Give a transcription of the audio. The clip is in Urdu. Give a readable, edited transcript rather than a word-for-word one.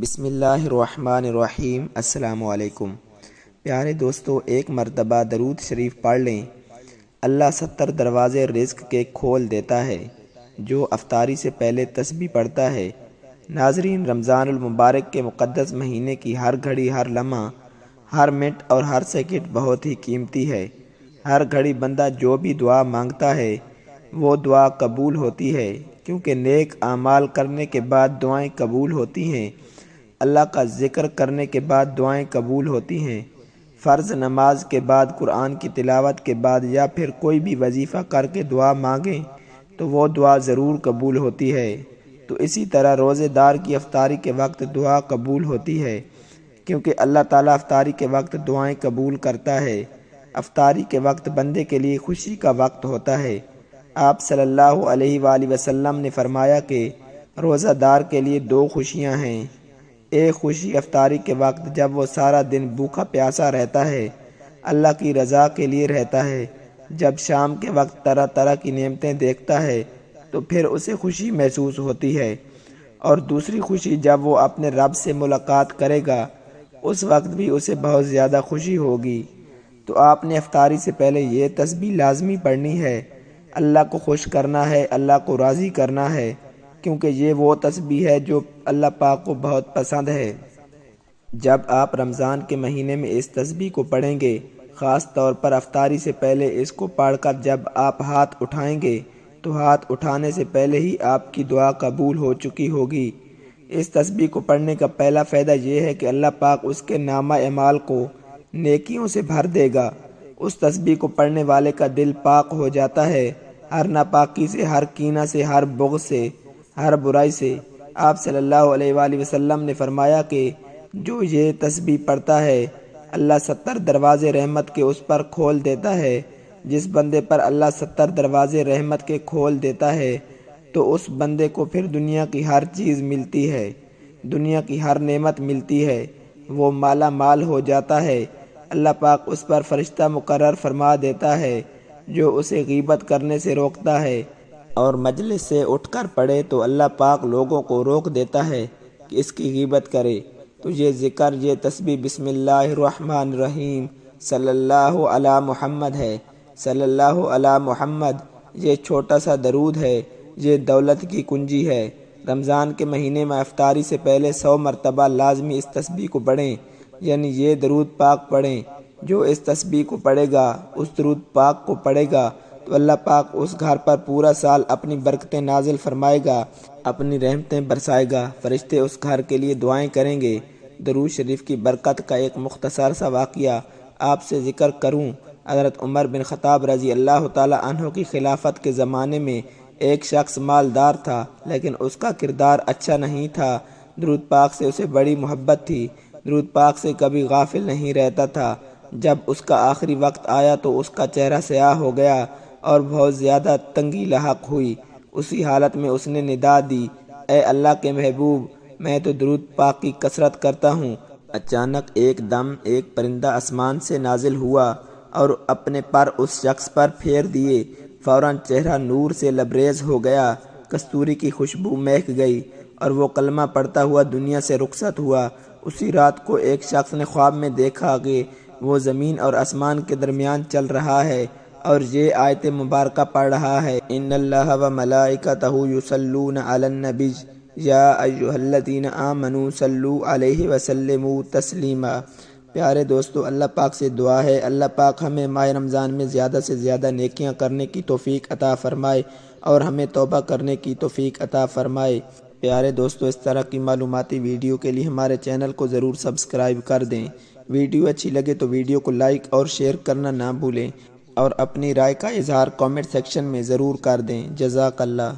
بسم اللہ الرحمن الرحیم۔ السلام علیکم پیارے دوستو، ایک مرتبہ درود شریف پڑھ لیں۔ اللہ 70 دروازے رزق کے کھول دیتا ہے جو افطاری سے پہلے تسبیح پڑھتا ہے۔ ناظرین، رمضان المبارک کے مقدس مہینے کی ہر گھڑی، ہر لمحہ، ہر منٹ اور ہر سیکنڈ بہت ہی قیمتی ہے۔ ہر گھڑی بندہ جو بھی دعا مانگتا ہے وہ دعا قبول ہوتی ہے، کیونکہ نیک اعمال کرنے کے بعد دعائیں قبول ہوتی ہیں۔ اللہ کا ذکر کرنے کے بعد دعائیں قبول ہوتی ہیں۔ فرض نماز کے بعد، قرآن کی تلاوت کے بعد یا پھر کوئی بھی وظیفہ کر کے دعا مانگیں تو وہ دعا ضرور قبول ہوتی ہے۔ تو اسی طرح روزے دار کی افطاری کے وقت دعا قبول ہوتی ہے، کیونکہ اللہ تعالیٰ افطاری کے وقت دعائیں قبول کرتا ہے۔ افطاری کے وقت بندے کے لیے خوشی کا وقت ہوتا ہے۔ آپ صلی اللہ علیہ وآلہ وسلم نے فرمایا کہ روزہ دار کے لیے 2 خوشیاں ہیں۔ ایک خوشی افطاری کے وقت جب وہ سارا دن بھوکا پیاسا رہتا ہے، اللہ کی رضا کے لیے رہتا ہے۔ جب شام کے وقت طرح طرح کی نعمتیں دیکھتا ہے تو پھر اسے خوشی محسوس ہوتی ہے۔ اور دوسری خوشی جب وہ اپنے رب سے ملاقات کرے گا، اس وقت بھی اسے بہت زیادہ خوشی ہوگی۔ تو آپ نے افطاری سے پہلے یہ تسبیح لازمی پڑھنی ہے۔ اللہ کو خوش کرنا ہے، اللہ کو راضی کرنا ہے، کیونکہ یہ وہ تسبیح ہے جو اللہ پاک کو بہت پسند ہے۔ جب آپ رمضان کے مہینے میں اس تسبیح کو پڑھیں گے، خاص طور پر افطاری سے پہلے اس کو پڑھ کر جب آپ ہاتھ اٹھائیں گے تو ہاتھ اٹھانے سے پہلے ہی آپ کی دعا قبول ہو چکی ہوگی۔ اس تسبیح کو پڑھنے کا پہلا فائدہ یہ ہے کہ اللہ پاک اس کے نامہ اعمال کو نیکیوں سے بھر دے گا۔ اس تسبیح کو پڑھنے والے کا دل پاک ہو جاتا ہے، ہر ناپاکی سے، ہر کینہ سے، ہر بغض سے، ہر برائی سے۔ آپ صلی اللہ علیہ وآلہ وسلم نے فرمایا کہ جو یہ تسبیح پڑھتا ہے، اللہ 70 دروازے رحمت کے اس پر کھول دیتا ہے۔ جس بندے پر اللہ 70 دروازے رحمت کے کھول دیتا ہے تو اس بندے کو پھر دنیا کی ہر چیز ملتی ہے، دنیا کی ہر نعمت ملتی ہے، وہ مالا مال ہو جاتا ہے۔ اللہ پاک اس پر فرشتہ مقرر فرما دیتا ہے جو اسے غیبت کرنے سے روکتا ہے، اور مجلس سے اٹھ کر پڑھے تو اللہ پاک لوگوں کو روک دیتا ہے کہ اس کی غیبت کرے۔ تو یہ ذکر، یہ تسبیح بسم اللہ الرحمن الرحیم صلی اللہ علی محمد ہے۔ صلی اللہ علی محمد، یہ چھوٹا سا درود ہے، یہ دولت کی کنجی ہے۔ رمضان کے مہینے میں افطاری سے پہلے 100 مرتبہ لازمی اس تسبیح کو پڑھیں، یعنی یہ درود پاک پڑھیں۔ جو اس تسبیح کو پڑھے گا، اس درود پاک کو پڑھے گا تو اللہ پاک اس گھر پر پورا سال اپنی برکتیں نازل فرمائے گا، اپنی رحمتیں برسائے گا۔ فرشتے اس گھر کے لیے دعائیں کریں گے۔ درود شریف کی برکت کا ایک مختصر سا واقعہ آپ سے ذکر کروں۔ حضرت عمر بن خطاب رضی اللہ تعالی عنہ کی خلافت کے زمانے میں ایک شخص مالدار تھا، لیکن اس کا کردار اچھا نہیں تھا۔ درود پاک سے اسے بڑی محبت تھی، درود پاک سے کبھی غافل نہیں رہتا تھا۔ جب اس کا آخری وقت آیا تو اس کا چہرہ سیاہ ہو گیا اور بہت زیادہ تنگی لاحق ہوئی۔ اسی حالت میں اس نے ندا دی، اے اللہ کے محبوب، میں تو درود پاک کی کثرت کرتا ہوں۔ اچانک ایک دم ایک پرندہ آسمان سے نازل ہوا اور اپنے پر اس شخص پر پھیر دیے۔ فوراً چہرہ نور سے لبریز ہو گیا، کستوری کی خوشبو مہک گئی اور وہ کلمہ پڑھتا ہوا دنیا سے رخصت ہوا۔ اسی رات کو ایک شخص نے خواب میں دیکھا کہ وہ زمین اور آسمان کے درمیان چل رہا ہے اور یہ آیت مبارکہ پڑھ رہا ہے، ان اللہ و ملائکتہ یصلون علی النبی یا ایھا الذین آمنوا صلوا علیہ وسلموا تسلیما۔ پیارے دوستو، اللہ پاک سے دعا ہے اللہ پاک ہمیں ماہ رمضان میں زیادہ سے زیادہ نیکیاں کرنے کی توفیق عطا فرمائے اور ہمیں توبہ کرنے کی توفیق عطا فرمائے۔ پیارے دوستو، اس طرح کی معلوماتی ویڈیو کے لیے ہمارے چینل کو ضرور سبسکرائب کر دیں۔ ویڈیو اچھی لگے تو ویڈیو کو لائک اور شیئر کرنا نہ بھولیں، اور اپنی رائے کا اظہار کامنٹ سیکشن میں ضرور کر دیں۔ جزاک اللہ۔